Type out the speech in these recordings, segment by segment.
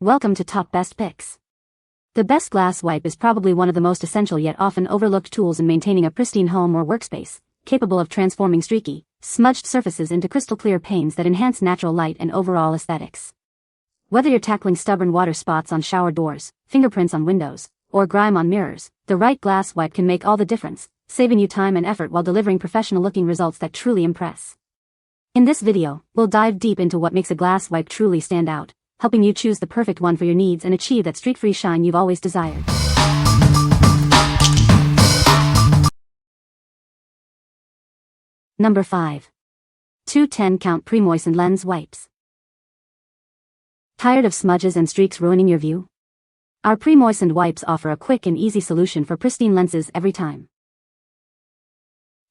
Welcome to Top Best Picks. The best glass wipe is probably one of the most essential yet often overlooked tools in maintaining a pristine home or workspace, capable of transforming streaky, smudged surfaces into crystal clear panes that enhance natural light and overall aesthetics. Whether you're tackling stubborn water spots on shower doors, fingerprints on windows, or grime on mirrors, the right glass wipe can make all the difference, saving you time and effort while delivering professional-looking results that truly impress. In this video, we'll dive deep into what makes a glass wipe truly stand out, helping you choose the perfect one for your needs and achieve that streak-free shine you've always desired. Number 5. 2 10-count pre-moistened lens wipes. Tired of smudges and streaks ruining your view? Our pre-moistened wipes offer a quick and easy solution for pristine lenses every time.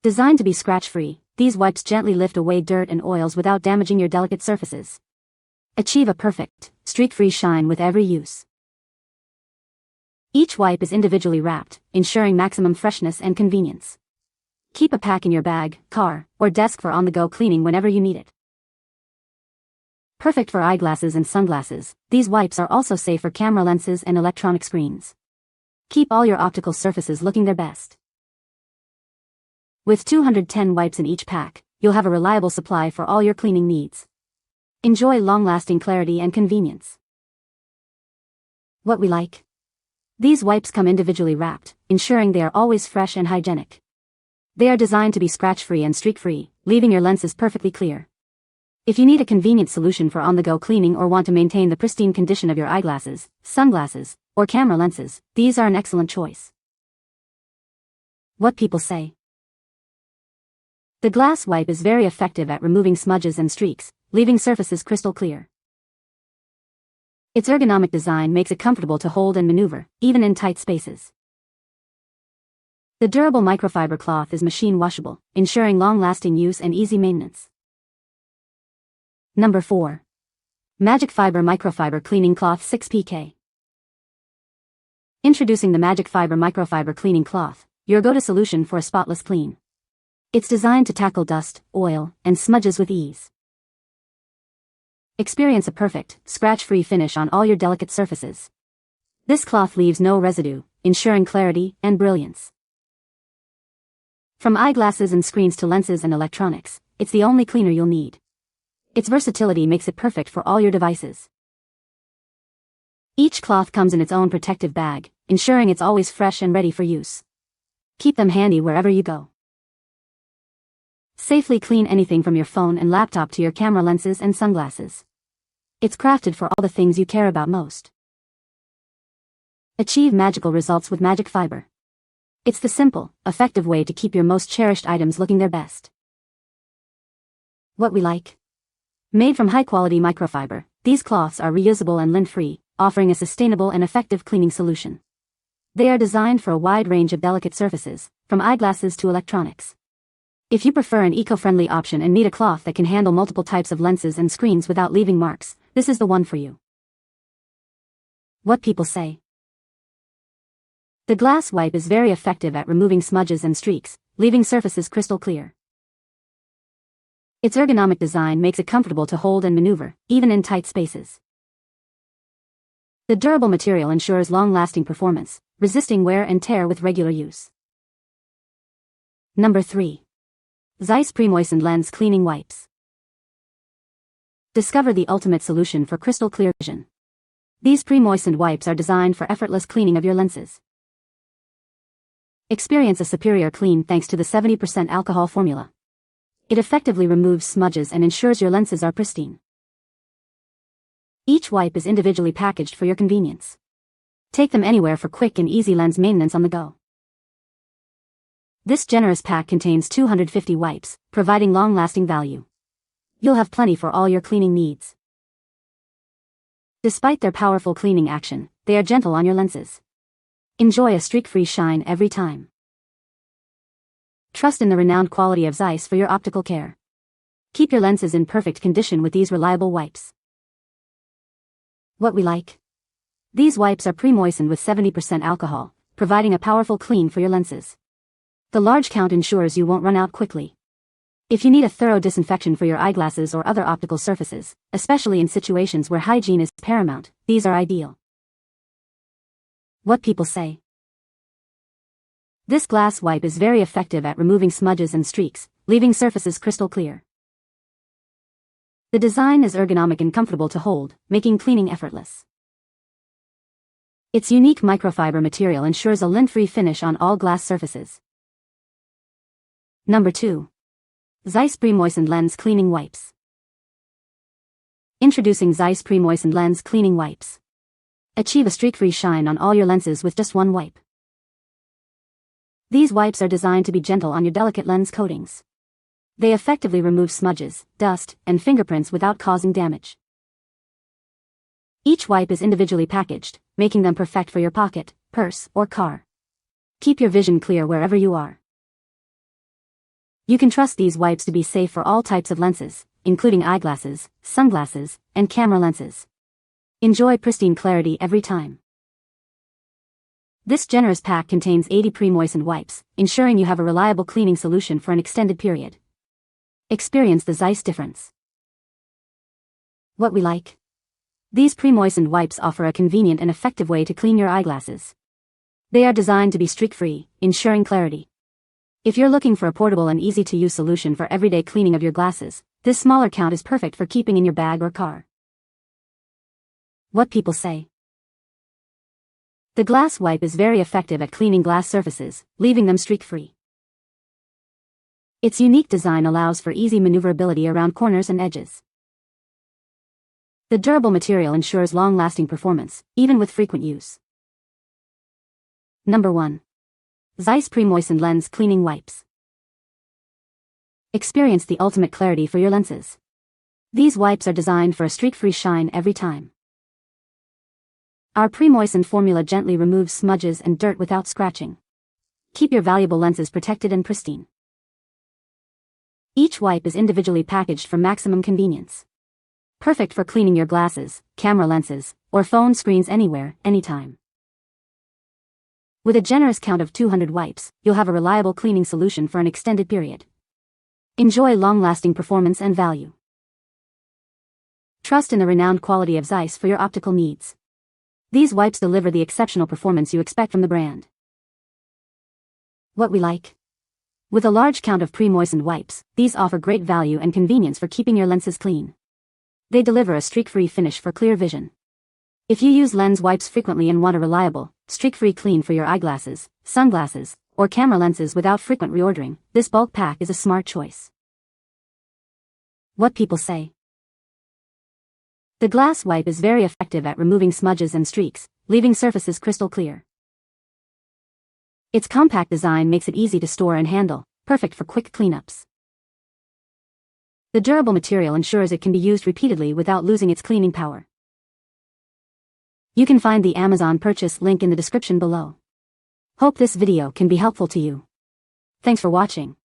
Designed to be scratch-free, these wipes gently lift away dirt and oils without damaging your delicate surfaces. Achieve a perfect, streak-free shine with every use. Each wipe is individually wrapped, ensuring maximum freshness and convenience. Keep a pack in your bag, car, or desk for on-the-go cleaning whenever you need it. Perfect for eyeglasses and sunglasses, these wipes are also safe for camera lenses and electronic screens. Keep all your optical surfaces looking their best. With 210 wipes in each pack, you'll have a reliable supply for all your cleaning needs. Enjoy long-lasting clarity and convenience. What we like? These wipes come individually wrapped, ensuring they are always fresh and hygienic. They are designed to be scratch-free and streak-free, leaving your lenses perfectly clear. If you need a convenient solution for on-the-go cleaning or want to maintain the pristine condition of your eyeglasses, sunglasses, or camera lenses, these are an excellent choice. What people say. The glass wipe is very effective at removing smudges and streaks, leaving surfaces crystal clear. Its ergonomic design makes it comfortable to hold and maneuver, even in tight spaces. The durable microfiber cloth is machine washable, ensuring long-lasting use and easy maintenance. Number 4. MagicFiber Microfiber Cleaning Cloth 6pk. Introducing the MagicFiber Microfiber Cleaning Cloth, your go-to solution for a spotless clean. It's designed to tackle dust, oil, and smudges with ease. Experience a perfect, scratch-free finish on all your delicate surfaces. This cloth leaves no residue, ensuring clarity and brilliance. From eyeglasses and screens to lenses and electronics, it's the only cleaner you'll need. Its versatility makes it perfect for all your devices. Each cloth comes in its own protective bag, ensuring it's always fresh and ready for use. Keep them handy wherever you go. Safely clean anything from your phone and laptop to your camera lenses and sunglasses. It's crafted for all the things you care about most. Achieve magical results with MagicFiber. It's the simple, effective way to keep your most cherished items looking their best. What we like? Made from high-quality microfiber, these cloths are reusable and lint-free, offering a sustainable and effective cleaning solution. They are designed for a wide range of delicate surfaces, from eyeglasses to electronics. If you prefer an eco-friendly option and need a cloth that can handle multiple types of lenses and screens without leaving marks, this is the one for you. What people say. The glass wipe is very effective at removing smudges and streaks, leaving surfaces crystal clear. Its ergonomic design makes it comfortable to hold and maneuver, even in tight spaces. The durable material ensures long-lasting performance, resisting wear and tear with regular use. Number 3. ZEISS Pre-moistened Lens Cleaning Wipes. Discover the ultimate solution for crystal clear vision. These pre-moistened wipes are designed for effortless cleaning of your lenses. Experience a superior clean thanks to the 70% alcohol formula. It effectively removes smudges and ensures your lenses are pristine. Each wipe is individually packaged for your convenience. Take them anywhere for quick and easy lens maintenance on the go. This generous pack contains 250 wipes, providing long-lasting value. You'll have plenty for all your cleaning needs. Despite their powerful cleaning action, they are gentle on your lenses. Enjoy a streak-free shine every time. Trust in the renowned quality of ZEISS for your optical care. Keep your lenses in perfect condition with these reliable wipes. What we like? These wipes are pre-moistened with 70% alcohol, providing a powerful clean for your lenses. The large count ensures you won't run out quickly. If you need a thorough disinfection for your eyeglasses or other optical surfaces, especially in situations where hygiene is paramount, these are ideal. What people say. This glass wipe is very effective at removing smudges and streaks, leaving surfaces crystal clear. The design is ergonomic and comfortable to hold, making cleaning effortless. Its unique microfiber material ensures a lint-free finish on all glass surfaces. Number 2. ZEISS Pre-moistened Lens Cleaning Wipes. Introducing ZEISS Pre-moistened Lens Cleaning Wipes. Achieve a streak-free shine on all your lenses with just one wipe. These wipes are designed to be gentle on your delicate lens coatings. They effectively remove smudges, dust, and fingerprints without causing damage. Each wipe is individually packaged, making them perfect for your pocket, purse, or car. Keep your vision clear wherever you are. You can trust these wipes to be safe for all types of lenses, including eyeglasses, sunglasses, and camera lenses. Enjoy pristine clarity every time. This generous pack contains 80 pre-moistened wipes, ensuring you have a reliable cleaning solution for an extended period. Experience the ZEISS difference. What we like. These pre-moistened wipes offer a convenient and effective way to clean your eyeglasses. They are designed to be streak-free, ensuring clarity. If you're looking for a portable and easy-to-use solution for everyday cleaning of your glasses, this smaller count is perfect for keeping in your bag or car. What people say. The glass wipe is very effective at cleaning glass surfaces, leaving them streak-free. Its unique design allows for easy maneuverability around corners and edges. The durable material ensures long-lasting performance, even with frequent use. Number 1. ZEISS Pre-moistened Lens Cleaning Wipes. Experience the ultimate clarity for your lenses. These wipes are designed for a streak-free shine every time. Our pre-moistened formula gently removes smudges and dirt without scratching. Keep your valuable lenses protected and pristine. Each wipe is individually packaged for maximum convenience. Perfect for cleaning your glasses, camera lenses, or phone screens anywhere, anytime. With a generous count of 200 wipes, you'll have a reliable cleaning solution for an extended period. Enjoy long-lasting performance and value. Trust in the renowned quality of ZEISS for your optical needs. These wipes deliver the exceptional performance you expect from the brand. What we like. With a large count of pre-moistened wipes, these offer great value and convenience for keeping your lenses clean. They deliver a streak-free finish for clear vision. If you use lens wipes frequently and want a reliable, streak-free clean for your eyeglasses, sunglasses, or camera lenses without frequent reordering, this bulk pack is a smart choice. What people say. The glass wipe is very effective at removing smudges and streaks, leaving surfaces crystal clear. Its compact design makes it easy to store and handle, perfect for quick cleanups. The durable material ensures it can be used repeatedly without losing its cleaning power. You can find the Amazon purchase link in the description below. Hope this video can be helpful to you. Thanks for watching.